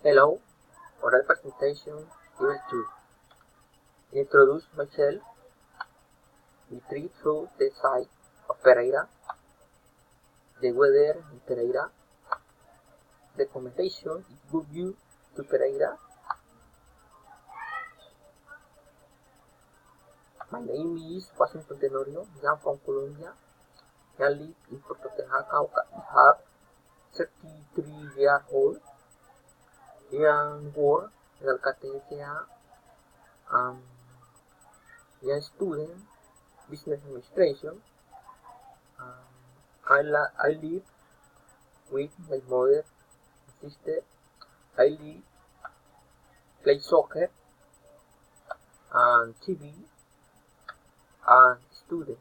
Hello, oral presentation level 2. Introduce myself. We treat through the site of Pereira, the weather in Pereira, recommendation is good view to Pereira. My name is Washington Tenorio. I'm from Colombia. I live in Puerto Tejada, have 33 years old. I work in Alcatel. I'm a student, business administration. I live with my mother and sister. I live, play soccer and TV and student.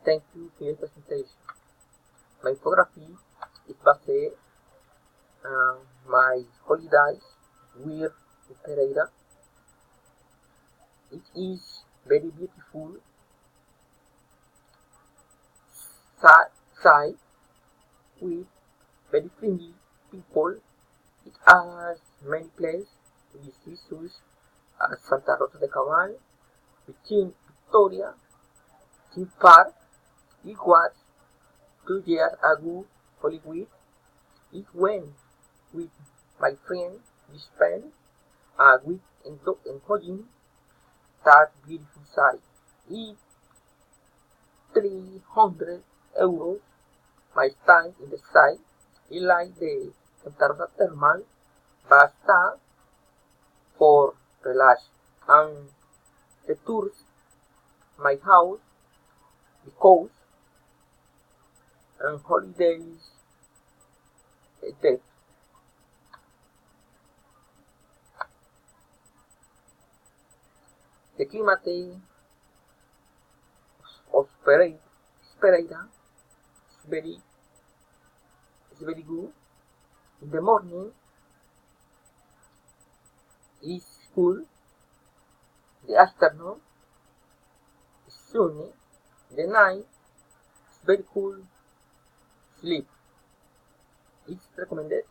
Thank you for your presentation. My photography is based on my holidays with Pereira. It is very beautiful site with very friendly people. It has many places to visit such as Santa Rosa de Cabal, Victoria, Theme Park. It was 2 years ago Hollywood. It went with my friend. We spent a week enjoying that beautiful site. It's 300 euros. My time in the site is like the Santa Rosa Thermal, basta for relax. And the tours, my house, the coast, and holidays, etc. The climate of Pereira is very good. In the morning is cool. The afternoon is sunny. The night is very cool. Sleep. It's recommended.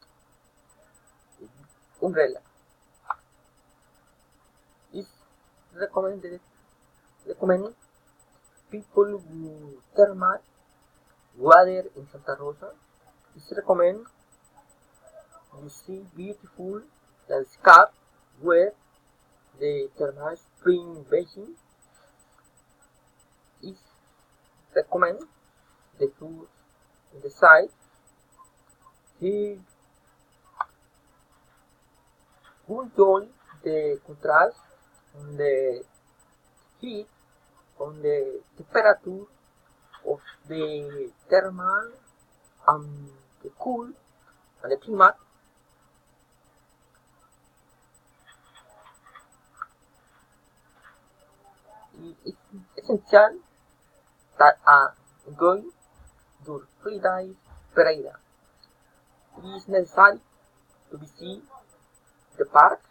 Umbrella. It's recommend people who thermal water in Santa Rosa. It's recommend you see beautiful landscape where the thermal spring basin. It's recommend the food in the site. He enjoy the contrast on the heat, on the temperature of the thermal and the cool and the climate. It's essential that enjoy your holidays Pereira. It is necessary to visit the park.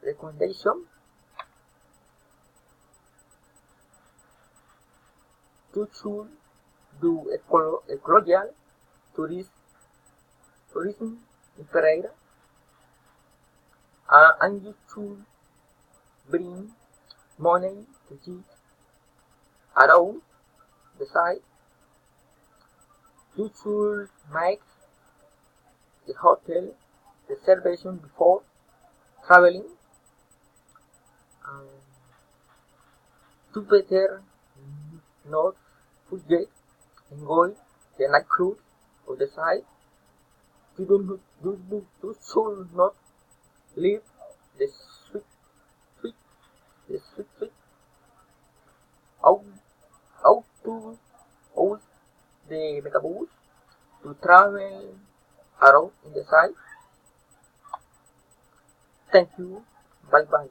Recommendation: you should do ecological tourism in Pereira, and you should bring money to eat around the site. You should make the hotel reservation before traveling. To better not forget enjoy the night cruise of the site. You should not leave the suite out to use the megabus to travel around in the site. Thank you. Bye bye.